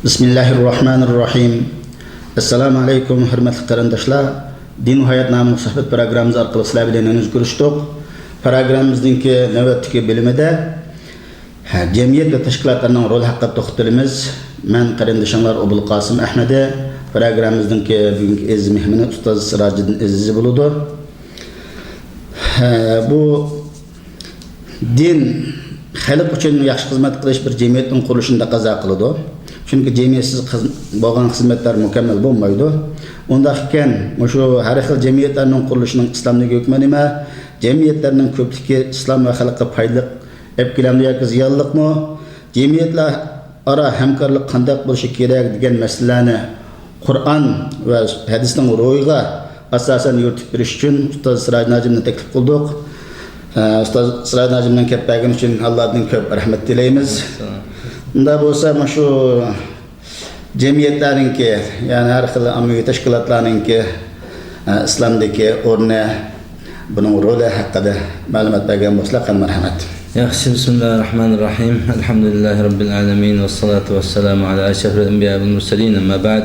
Bismillahirrahmanirrahim. Assalamu alaikum hürmetli qarindoshlar. Din hayat namı sohbet programımız arqılı sizlar bilan görüşdük. Programımızdaki navbatdagi bölümünde cemiyet ve teşkilatlarının rol hakkında to'xtalamiz. Men qarindoshlar Obul Qasim Ahmedi. Programımızdaki bugünkü aziz mehmoni Ustoz Sirajiddin Azizi bo'ladi. Bu din xalq uchun yaxshi xizmat qilish bir jamiyatning qurilishini taqozo qiladi. Çünkü cemiyetsiz bo'lgan xizmatlar mukammal bo'lmaydi. Unda ekan, shu har xil jamiyatlarning qurilishinin islomdagi hukmi nima? Jamiyatlarning ko'pligi islom va xalqqa foyda olib kelamdi yoki ziyonliqmi? Jamiyatlar ara hamkorlik qanday bo'lishi kerak degan masalalarni Qur'on va hadisning ro'yiga asosan yuritib berish uchun Ustoz Siraj Najimni taklif qildik. Ustoz Siraj Najimning kelgani uchun Allohdan ko'p rahmat tilaymiz. Bunda bo'lsa shu jamiyatlarningki, ya'ni har xil ommaviy tashkilotlarningki islomdagi o'rni, buning roli haqida ma'lumot bergan bo'lsalar, marhamat. Yaxshi, bismillahirrahmanirrahim. Alhamdulillahi robbil alamin va salatu vassalamu ala ashrafil anbiya vel mursalin. Amma ba'd.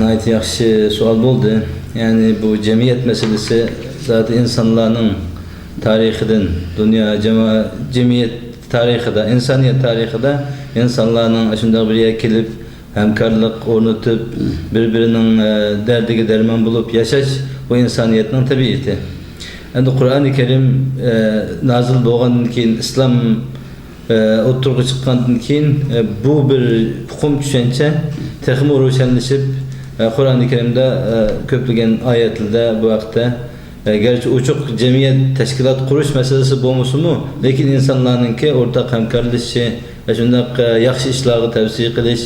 Nəhayət yaxşı sual oldu. Yani bu cemiyet meselesi zaten insanların tarihinden, dünya cemiyet tarixida, insaniyet tarixida insanların aşında bir yere kelip hemkarlık ornatıp birbirinin derdiga derman bulup yaşaş bu insaniyetin tabiiyeti. Endi Kur'an-ı Kerim nazil bo'lgandan keyin İslam o'tirg'i chiqqandan keyin bu bir hukm tushuncha texmi ro'shanlashib Kur'an-ı Kerim'de ko'plagan oyatlarda bu vaqtda gerçi uçuk cemiyet teşkilat kuruş meselesi bo'lmasa mu, lekin insanlarınki ortak hamkorlashishi, shundoq yaxshi ishlarga tavsiya qilish,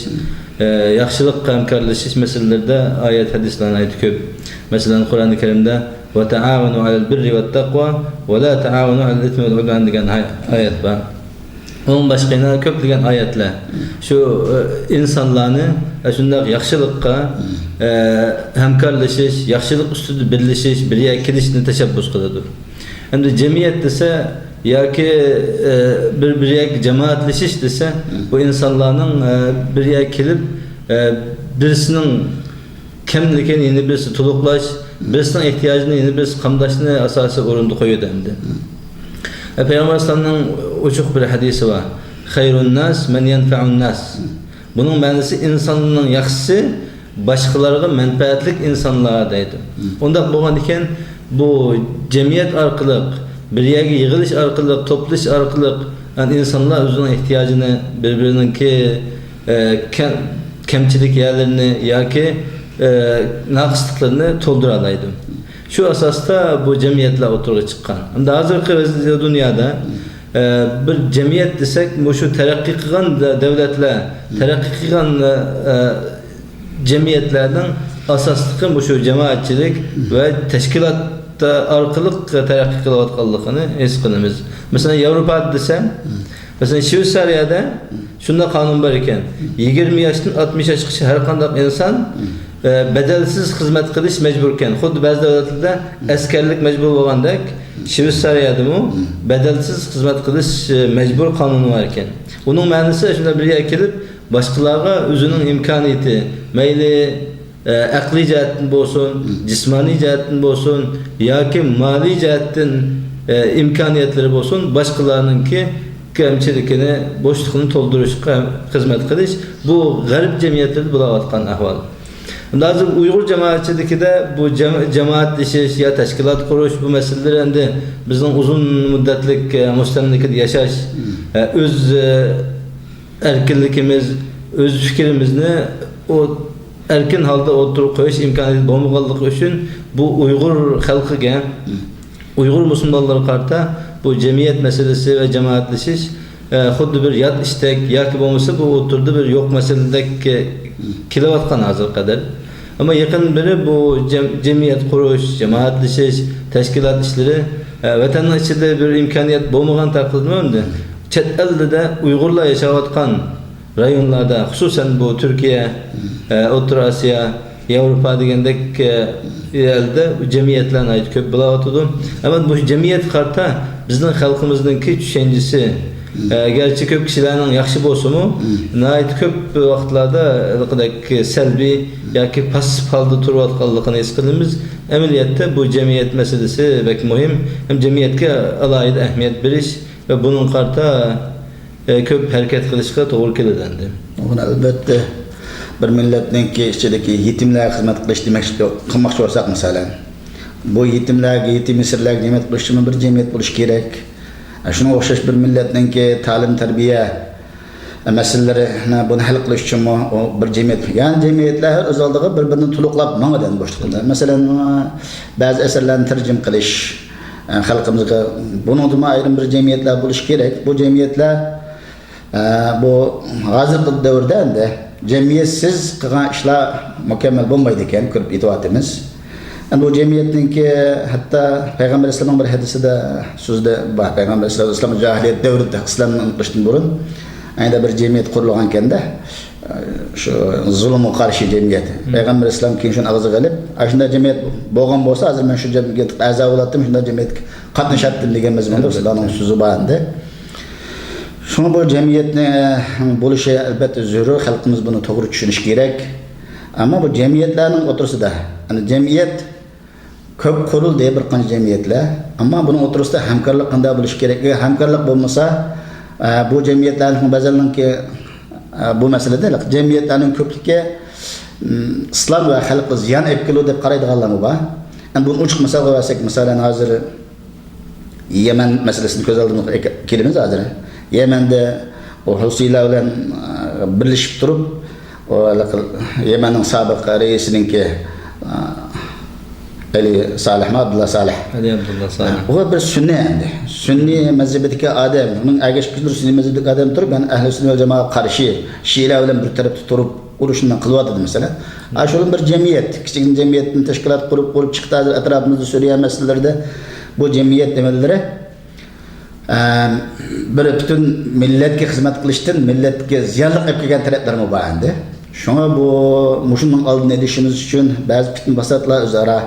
yaxshilik hamkorlashish meselelerinde ayet hadislarni aytib ko'p. Mesela Kur'an-ı Kerim'de ve taavunu alel birri ve taqva ve la taavunu alel ithmi vel udvan degan ayet var. Onun başqayna köplagan ayetler şu insanlarni shundoq yaxshilikqa hamkorlashish, yaxshilik ustida birlashish, birga kelishni tashabbus qiladi. Endi jamiyat desa yoki bir-biriga jamoatlashish desa, bu insonlarning birga kelib birisining kamligini yana birisi to'liqlash, birisining ehtiyojini yana birisi qamdashni asosiy o'rinda qo'yadi endi. Peygamber Aleyhisselam'ın uçuk bir hadisi var. Hayrun nas men yenfa'un nas. Bunun ma'nosi insanın yaxshisi başkalarına menfaatlik insanlara deydi. Onda bo'lgan ekan, bu cemiyet orqali, bir yerga yig'ilish orqali, to'plish orqali yani insanlar o'zining ehtiyojini, birbirininki kamchilik yerlerini yoki naqsliklarini to'ldira oladi. Şu asasda bu cemiyetler oturga çıkan. Endi hozirgi dünyada bir cemiyet desek, bu şu terakki qilgan devletler, terakki qilgan cemiyetlerden asaslıqı bu şu cemaatçilik ve teşkilatta arqılık terakki qilayotganligini his qilamiz. Mesela Avrupa desem, mesela Şveysariyada şunda kanun var ekan, 20 yaşdan 60 yaşgacha har qanday insan bedelsiz hizmet qilish mecburken, xuddi ba'zi davlatlarda askarlik mecbur bo'lgandek, Shveysariyada mu bedelsiz hizmet qilish mecbur kanunu var ekan. Bunun ma'nosi shunda birga kelib, boshqalarga o'zining imkoniyati, mayli aqliy jihatdan bo'lsin, jismoniy jihatdan bo'lsin yoki moliy jihatdan imkoniyatlari bo'lsin, boshqalarningki kamchiligini, bo'shliqni to'ldirishga xizmat qilish, bu g'arb jamiyatlarida bo'layotgan ahvol. Lazım Uygur cemaatçilikte de bu cemaatleşiş ya teşkilat kuruş bu meseleler endi bizim uzun müddetlik müstemlikte yaşaş, öz erkinlikimiz, öz fikrimizni o erkin halde oturup koyuş imkanı bulmaganlık için bu Uygur halkıga, Uygur Müslümanları karta bu cemiyet meselesi ve cemaatleşiş xuddi bir yat istek yoki bo'lmasa bu o'tirdi bir yo'q meseledek kelayotgan hozir qadar. Ama yakın biri bu cemiyet kuruş, cemaatleşiş, teşkilat işleri vatanın içinde bir imkaniyet bo'lmagan taqdirda chet elde de Uygurlar yaşayotgan rayonlarda, hususan bu Türkiye, O'rta Osiyo, Avrupa degandek elde cemiyetlarni aytib ko'p bo'layotdi. Ama bu cemiyet karta bizning xalqimizningki tushuncisi Gerçi köp kişilerin yaxşı bolsumu, nəhayət köp vaqtlarda ılqıdak selbi yoki pasif halda turib atqanlığını his qilamiz. Əməliyyatda bu cemiyet meselesi bek mühim. Hem cemiyetke alayid əhmiyyət beriş ve bunun qarta köp hərəkət qilishqa to'g'ri keladi. Buni albatta bir millatninki ichidagi yetimlarga xizmat qilish qilmoqchi bo'lsak, masalan, bu yetimlarga, yetim esirlarga xizmat qilish uchun bir jamiyat bo'lishi kerak. Shunga o'xshash bir millatninki ta'lim, tarbiya masalalarini buni hal qilish uchun bir jamiyat. Ya'ni jamiyatlar o'z oldiga bir-birini to'liqlab mang'adan boshlaydi. Masalan, ba'zi asarlarni tarjim qilish xalqimizga buningdan ayrim bir jamiyatlar bo'lishi kerak. Bu jamiyatlar bu hozirgi davrda endi cemiyetsiz qilgan ishlar mukammal bo'lmaydi ekan, ko'rib yetyapmiz. Bu cemiyetninki hatta Peygamber Eslam'ın bir hadisida so'zda bor. Peygamber Eslam jahiliyet davrida islomni unutishdan burun ayda bir cemiyet qurilgan ekanda, şu zulmga qarshi cemiyet. Peygamber Eslam keyin shuni og'ziga olib, shunda cemiyet bo'lgan bo'lsa, hozir men shu cemiyetga a'zo bo'ladim, shunda cemiyetga qatnashatdim degan mazmunda Rasulullohning so'zi bor endi. Şuna bu cemiyetni bo'lishi albatta zarur, xalqimiz buni to'g'ri tushunishi kerak. Ammo bu cemiyetlarning o'tirisida, yani cemiyet ko'p qurildi bir qancha cemiyetlar, ammo buning o'tirisida hamkorlik qanday bo'lishi kerak? Hamkorlik bo'lmasa, bu cemiyetlarning ba'zilarinki bu masalada cemiyetlarning ko'pligi islom va xalqqa ziyon olib keladi deb qaraydiganlar bor. Yani buni uchiq misol qo'ysak, masalan, hozir Yemen masalasini ko'z oldimizga kelamiz hozir. Yemen'de o Husiylar bilan birleşip durup o Yemen'in sabık reisininki Ali Salih, Abdullah Salih. Ali Abdullah Salih. O bir sünni endi. Sünni mezhebideki adam, onun ergeçkiler sünni mezhebideki adam durup, ben Ehl-i Sünnet ve Cemaat karşı Şiiler bilen bir tarafta durup uruşundan kılvadı mesela. Aşolun bir cemiyet, küçük cemiyetin teşkilat kurup çıktı etrafımızda söyleyen meselelerde bu cemiyet demeleri bir bütün milletke hizmet kılıştın, milletke ziyanlık yapıp kelgen taraflarımı var endi. Şuna bu muşunun aldığını edişimiz için bazı bütün basatlar özara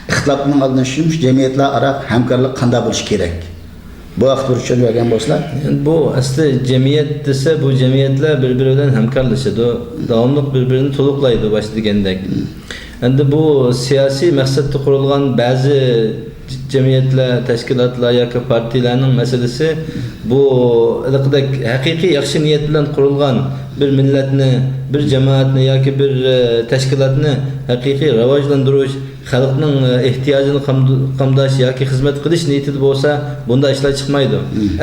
ixtilafının aldığını için cemiyetler ara hemkarlık kanda buluş gerek. Bu aktor için vergen boşlar. Yani bu aslında cemiyet dese bu cemiyetler birbirinden hemkarlaşıdı. Devamlı birbirini toluklaydı başta gendek. Yani bu siyasi maksatlı kurulgan bazı cemiyetler, teşkilatlar yoki partilerning meselesi bu hakiki yaxshi niyet bilan qurilgan bir millatni, bir jamoatni yoki bir tashkilotni haqiqiy rivojlantirish, xalqning ehtiyojini qamdash yoki xizmat qilish niyatida bo'lsa, bunda ishlar chiqmaydi.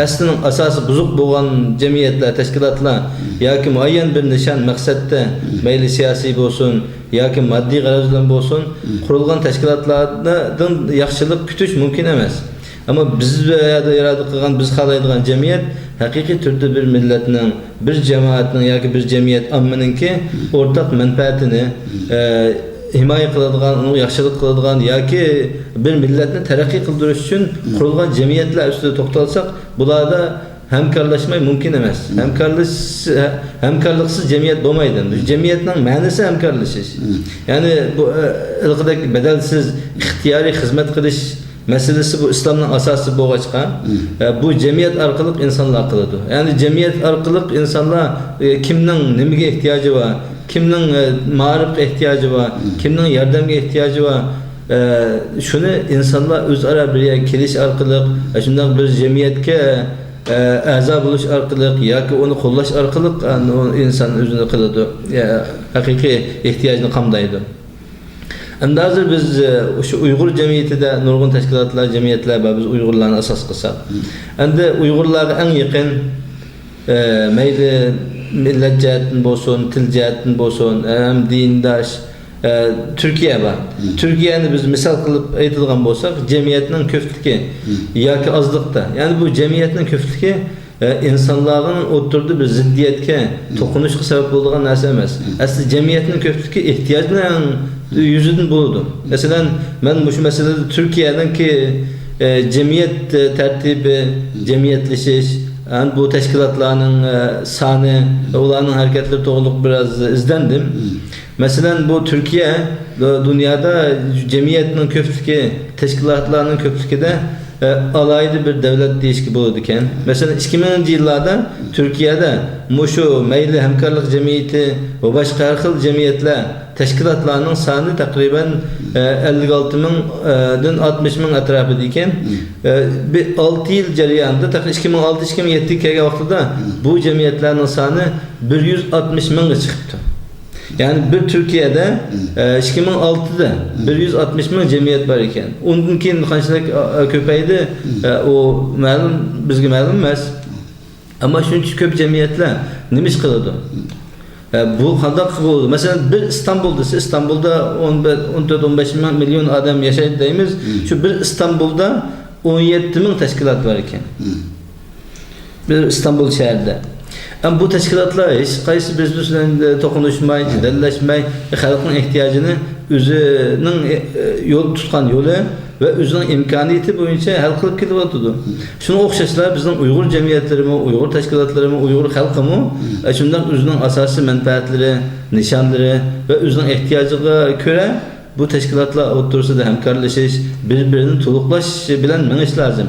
Aslida asosi buzuq bo'lgan jamiyatlar, tashkilotlar yoki muayyan bir nishon maqsadda, mayli siyosiy bo'lsin yoki moddiy g'araz bilan bo'lsin, qurilgan tashkilotlardan yaxshilik kutish mumkin emas. Ama biz irade qilgan, biz xohlaydigan jamiyat haqiqiy turda bir millatning, bir jamoatning yoki bir jamiyat ommaninki o'rtaq manfaatini himoya qiladigan, uni yaxshilik qiladigan yoki bir millatni taraqqiy qildirish uchun qurilgan jamiyatlar ustida to'xtalsak, bularda hamkorlashmay mumkin emas. Hamkorliksiz jamiyat bo'lmaydi. Jamiyatning ma'nosi hamkorlashish. Ya'ni bu ilqidagi badalsiz ixtiyoriy xizmat qilish meselesi bu İslam'ın asası boğaçka. Bu cemiyet arkalık insanlar kılıdı. Yani cemiyet arkalık insanlar kimden nemige ihtiyacı var, kimden marif ihtiyacı var, kimden yardımga ihtiyacı var. Şunu insanlar özara bir keliş arkalık, şundan bir cemiyetke a'zo bo'lish orqali yoki uni qo'llash orqali inson o'zini qiladi, haqiqiy ehtiyojni qamdaydi. Endi hozir biz şu Uyg'ur jamiyatida nurg'un tashkilotlar, jamiyatlar bor, biz Uyg'urlarni asos qilsak. Endi Uyg'urlarga eng yaqin mayli millat jihatdan bo'lsin, til jihatdan bo'lsin, ham dindosh Türkiye var. Türkiye'ni biz misal qilib aytadigan bo'lsak, jamiyatning ko'pligi yoki ozliqda. Yani bu jamiyatning ko'pligi insonlarning o'tirdi bir ziddiyatga, to'qinishga sabab bo'lgan narsa emas. Aslida jamiyatning ko'pligi ehtiyojdan yüzüden bo'ladi. Masalan, men bu meselede Türkiye'deki cemiyet tertibi, cemiyetleşish, yani bu teşkilatlarının sani, ularning hareketleri to'g'riliq biraz izlendim. Mesela bu Türkiye dünyada cemiyetinin köklüğü, teşkilatlarının köklüğü de alaydı bir devlet deyişki buludu iken. Mesela 2000'li yıllarda Türkiye'de muşu meyli hemkarlık cemiyeti ve başka her xil cemiyetler teşkilatlarının sani takriben 56 bin 60 bin etrafı iken bir 6 yıl ceryanında takriben 2006-2007 kelgen vaxtıda bu cemiyetlerin sani 160 bin çıktı. Yani bir Türkiye'de 2006'da 160 bin cemiyet var iken. Ondan keyin qanchalik köpeydi o ma'lum bizga ma'lum emas. Ama shuncha ko'p cemiyetler nima ish qiladi? Bu qanday bo'ldi? Masalan, bir İstanbul desa, İstanbulda 14-15 milyon adam yaşaydı deymiz. Şu bir İstanbulda 17 bin teşkilat var iken. Bir İstanbul şehrinde. Ama bu teşkilatlar hiç qaysi birbiriyle tokunuşmay, ciddelleşmay, halkın ihtiyacını özünün yol tutkan yolu ve özünün imkaniyeti boyunca hal kılıp kelyaptı. Şuna okşaşlar bizden Uygur cemiyetlerimi, Uygur teşkilatlarımı, Uygur halkımı şundan özünün asası menfaatleri, nişanları ve özünün ihtiyacına göre bu teşkilatla otursa da hemkarlaşış, birbirini tuluklaş bilen meniş lazım.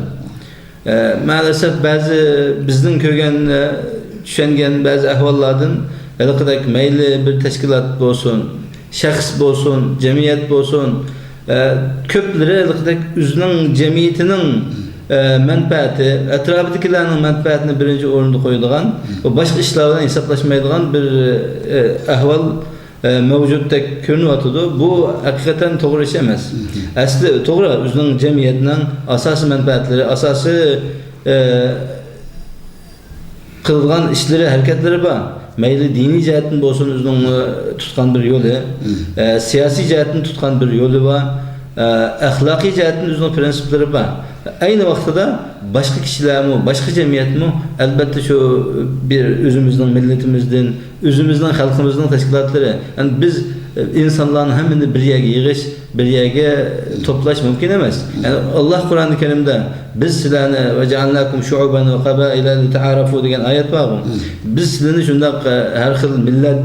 Maalesef bazı bizden kögen düşengen bazı ahvallardan elqadak meyli bir teşkilat bolsun, şahs bolsun, cemiyet bolsun, köpleri elqadak özünün cemiyetinin menfaati, etrafdakilerin menfaatini birinci orunda koyulgan, o başka işlerden hesaplaşmaydigan bir ahval mevcuttek görünüyordu. Bu hakikaten doğru iş emas. Asli doğru özünün cemiyetinin asası menfaatleri, asası kılgan işleri, hareketleri var. Meyli dini cihetin bolsun özünün tutkan bir yolu, siyasi cihetin tutkan bir yolu var, ahlaki cihetin özünün prensipleri var. Aynı vaxtıda başka kişiler mi, başka cemiyet mi? Elbette şu bir özümüzden, milletimizden, özümüzden, halkımızdan teşkilatları. Yani biz insanların hemini bir yere yığış, bir yere toplaş mümkün emez. Yani Allah Kur'an-ı Kerim'de biz sizlerine ve cealnakum şu'uben ve kabaile li ta'arafu degan ayet var mı? Biz sizlerine şunda her xil millet,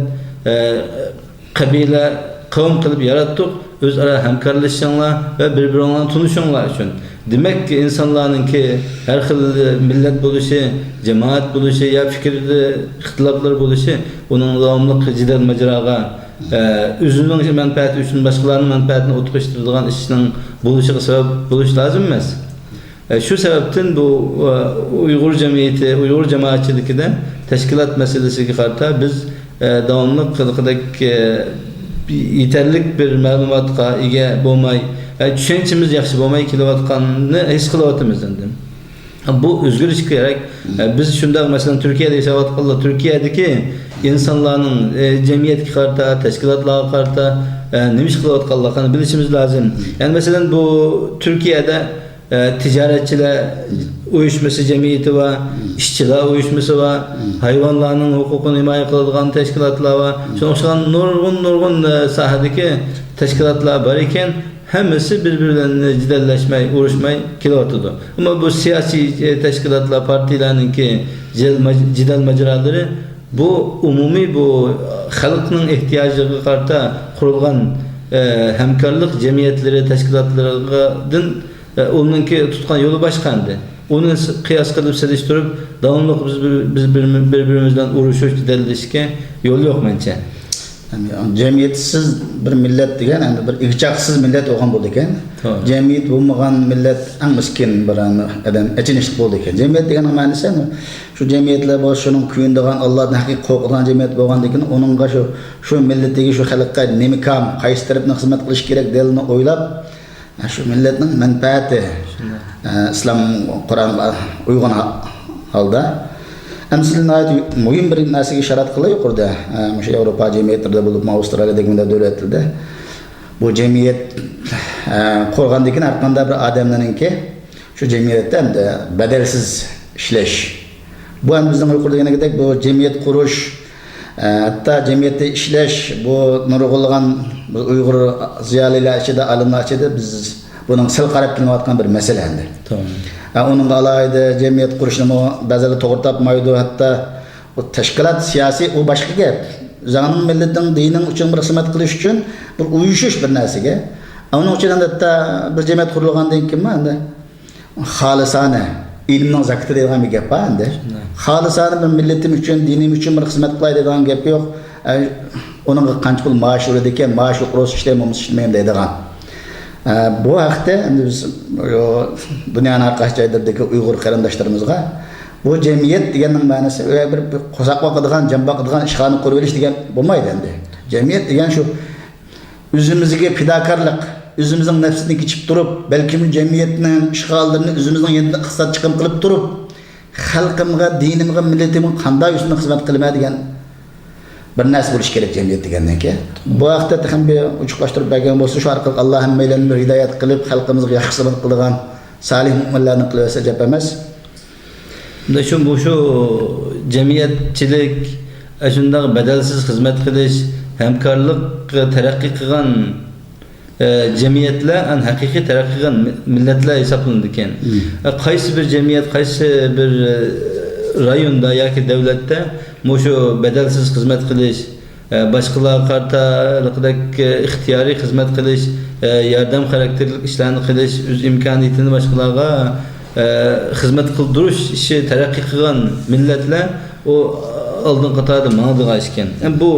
kabile, kavim kılıp yarattık. Özara hemkarlaşanlar ve birbirinden tunuşanlar için. Demek ki insanların ki her xil millet buluşu, cemaat buluşu ya fikirli ihtilaflar buluşu onun devamlı cidel maceraga özünün menfaati üçün başkalarının menfaatini oturuşturduğun işinin buluşu sebep buluş lazım emas. Şu sebepten bu Uygur cemiyeti, Uygur cemaatçiliki de teşkilat meselesi karta biz devamlı kılıkdaki yeterlik bir məlumatqa ega bo'lmay, tushunchimiz yaxshi bo'lmay kelayotganini his qilyapmiz endi. Bu o'zgarish kerak. Biz shunday masalan Turkiyada yashayotganlar, Turkiyadagi insanların cemiyetga qarta, teşkilatlarga qarta nima ish qilayotganligini bilishimiz lazım. Yani mesela bu Türkiye'de ticaretçiler uyuşması cemiyeti var, işçiler uyuşması var, hayvanların hukukunu himaye kıldıgan teşkilatlar var. Şuna nurgun sahadaki teşkilatlar var iken hemisi birbirlerine cidelleşmeyi, uğraşmayı kilotudu. Ama bu siyasi teşkilatlar, partilerin ki cidel maceraları bu umumi bu halkının ihtiyacı karta kurulgan hemkarlık cemiyetleri, teşkilatlarının onunki tutkan yolu başkandı. Onu kıyas kılıp seliştirip devamlı biz birbirimizden uğraşıyoruz giderilişke yolu yok bence. Yani cemiyetsiz bir millet degan, yani bir ihtiyaçsız millet olgan bo'ldi ekan. Cemiyet bo'lmagan millet en miskin bir adam echinishlik bo'ldi ekan. Cemiyet degan ma'nosi şu cemiyetler bu şunun kuyundigan Allah'tan haqiqiy qo'rqadigan cemiyet bo'lgandan keyin onunga şu milletdagi şu xalqqa nima kam, qaysi tarafdan xizmat qilish kerak deganini o'ylab şu milletning menfaati İslam Kur'an'a uygun halda emsilin ayet mühim bir narsaga ishorat qilib yuqorida o'sha Yevropa cemiyetlarida bo'lib Avustraliyadagi bunday davlatlarda bu cemiyet qo'rg'andan keyin har qanday bir odamlarningki shu cemiyetda bedelsiz ishlash bu ham bizning yuqoridagidek bu cemiyet qurish hatta cemiyette ishlash bu nurg'ulg'an Uyg'ur ziyolilar ichida olimlar ichida biz bunun sil qarab kelayotgan bir mesele endi. Tamam. Onun alayda cemiyet kuruşunu bazıları doğru tapmaydı, hatta o teşkilat siyasi o başka gap. Zanın milletin dinin için bir hizmet kılış için bir uyuşuş bir narsaga. Onun için hatta bir cemiyet kurulgandan keyin endi Halisane ilmning zakati degan bir gap var endi. Halisane bir milletim üçün, dinim üçün bir xizmat qilay degan gap yo'q. Onun qancha pul maash uradi ekan, maash yo'q, ishlaymiz, ishlaymayman deydigan. Bu haqda endi biz dunyoning har qaysi joylaridagi Uyg'ur qarindoshlarımizga bu jamiyat deganning ma'nosi bir qo'saq boqadigan, jam boqadigan ishxona qurib olish degan bo'lmaydi endi. Jamiyat degan shu o'zimizga fidokorlik, o'zimizning nafsini kechib turib, balki jamiyatning ishg'ollarini o'zimizning yanada iqtisod chiqim qilib turib, xalqimga, dinimga, millatimga qanday ustidan xizmat qilmaydi degan bir narsa bo'lish kerak jamiyat degandan keyin. Bu vaqtda ham bir uchuqlashtirib bergan bo'lsa, shu orqali Alloh hammalarni hidoyat qilib, xalqimizga yaxshi xizmat qilgan salih mu'minlarni qilib olsa gap emas. Bu şu cemiyetçilik, shunday bedelsiz xizmat qilish, hamkorlik taraqqiy qilgan cemiyetler en haqiqiy taraqqiy qilgan millatlar hisoblanadi ekan. Qaysi bir cemiyet, qaysi bir rayonda yoki davlatda şu bedelsiz xizmat qilish, boshqalarga qartaliqdek ixtiyoriy xizmat qilish, yordam xarakterli ishlarni qilish, o'z imkoniyatini boshqalarga xizmat qildirish ishi taraqqiy qilgan millatlar o oldin qatorda mangdigan ekan. Bu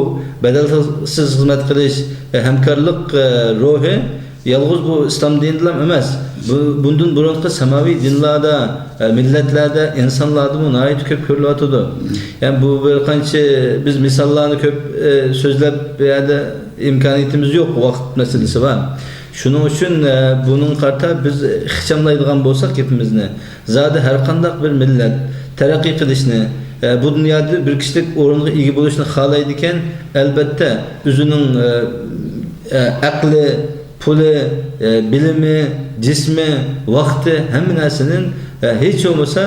bedelsiz xizmat qilish, hamkorlik ruhi yalnız bu İslam dinida emas. Bundan burunqi samaviy dinlarda, millatlarda, insonlarda bu nihoyat ko'p ko'rilyotdi. Yani bu bir qancha biz misollarni ko'p so'zlab beradi imkoniyatimiz yo'q, vaqt masalasi bor. Shuning uchun bunun qarta biz ixchamlaydigan bo'lsak hepimizni, zodi har qanday bir millat taraqqiy qilishni, bu dunyoda bir kishilik o'ringa ega bo'lishni xohlaydi ekan, albatta o'zining aqli, puli, bilimi, jismi, vaqti hamma narsaning hech bo'lmasa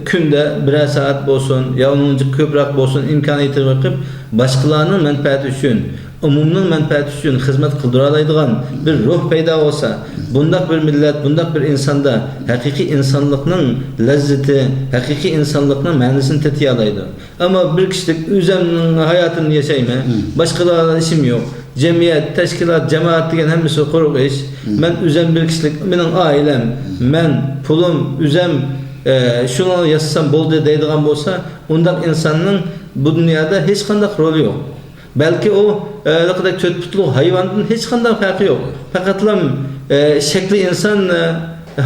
kunda birer saat bo'lsin, yo undan ko'proq bo'lsin imkoniyati qilib boshqalarning manfaati uchun, umumning manfaati uchun xizmat qildira oladigan bir ruh paydo bo'lsa, bundaq bir millat, bundaq bir insonda haqiqiy insonlikning lazzati, haqiqiy insonlikning ma'nosini tetiy oladi. Ammo bir kishilik o'zining hayotini yashayman, boshqalarga ishim yo'q. Cemiyet, teşkilat, cemaat degan hammasi quruq ish. Men o'zim bir kishilik, mening oilam, men pulum, o'zim shuni yasasam bo'ldi deydigan bo'lsa, undaq insonning bu dunyoda hech qanday roli yo'q. Balki o laqadek to'rt putluq hayvondan hech qanday farqi yo'q. Faqatlam shakli inson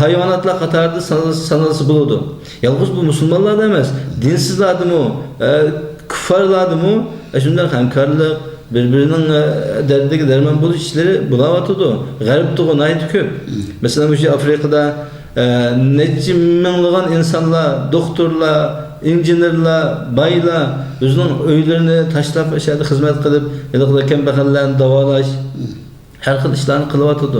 hayvonotlar qatorida sanalsa bo'ladi. Yalnız bu musulmonlarda emas, dinsizlardimi, kuffarlardimi shunday hamkorlik, birbirinin derdiga derman bo'lish ishlari bo'layotdi. G'arbda g'o'naydi ko'p. Masalan, o'sha Afrikada necha minglagan insonlar, doktorlar, injenerlar, baylar o'zining uylarini tashlab o'shada xizmat qilib, kambag'allarni davolash, har xil ishlarni qilyotdi.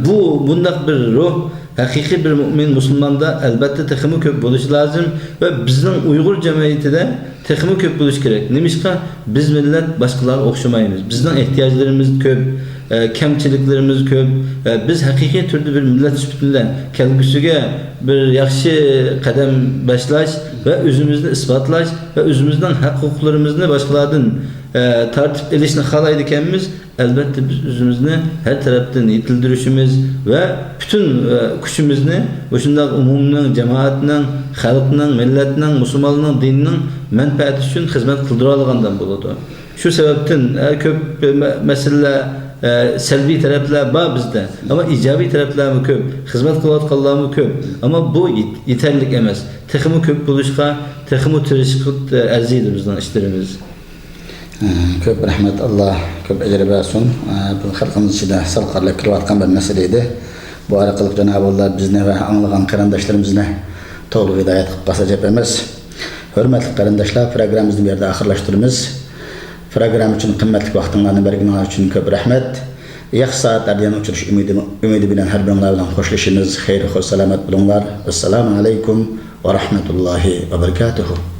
Bu bundaq bir ruh haqiqiy bir mu'min musulmonda albatta texmi ko'p bo'lishi lozim va bizning Uyg'ur jamiyatida texmi ko'p bo'lish kerak. Nimishqa biz millat boshqalarga o'xshamaymiz. Bizning ehtiyojlarimiz ko'p, kamchiliklarimiz ko'p. Biz haqiqiy turda bir millat sifatida kelgusiga bir yaxshi qadam boshlash va o'zimizni isbotlash va o'zimizning haq-huquqlarimizni boshqalardan tartib elishni xohlaydi ekanmiz. Albatta biz o'zimizni har tarafdan yetildirishimiz va butun kuchimizni o'shunday umumning, jamoatning, xalqning, millatning, musulmonning, dinning manfaati uchun xizmat qildira olgandan bo'ladi. Shu sababdan ko'p masalalar, salbiy taraflar bor bizda, ammo ijobiy taraflarmi ko'p, xizmat qilayotganlarmi ko'p. Ammo bu yetarli emas. Texmi ko'p bo'lishga, texmi tirishga arziydi bizning ishlarimiz. Ko'p rahmat, Alloh ko'p ajr bersin. Bu xalqimiz ichida salqarlik qilayotgan bir masala edi. Bu orqali Janob Alloh bizni va anglagan qarindoshlarimizni to'liq hidoyat qilib qolsa gap emas. Hurmatli qarindoshlar, programmamizni bu yerda oxirlashtiramiz. Program uchun qimmatli vaqtingizni berganingiz uchun ko'p rahmat. Yaxshi soatlardan uchirish umidi bilan har biringlar bilan xo'shlashamiz. Xayr, salomat bo'linglar. Assalomu alaykum va rahmatullohi va barakatuh.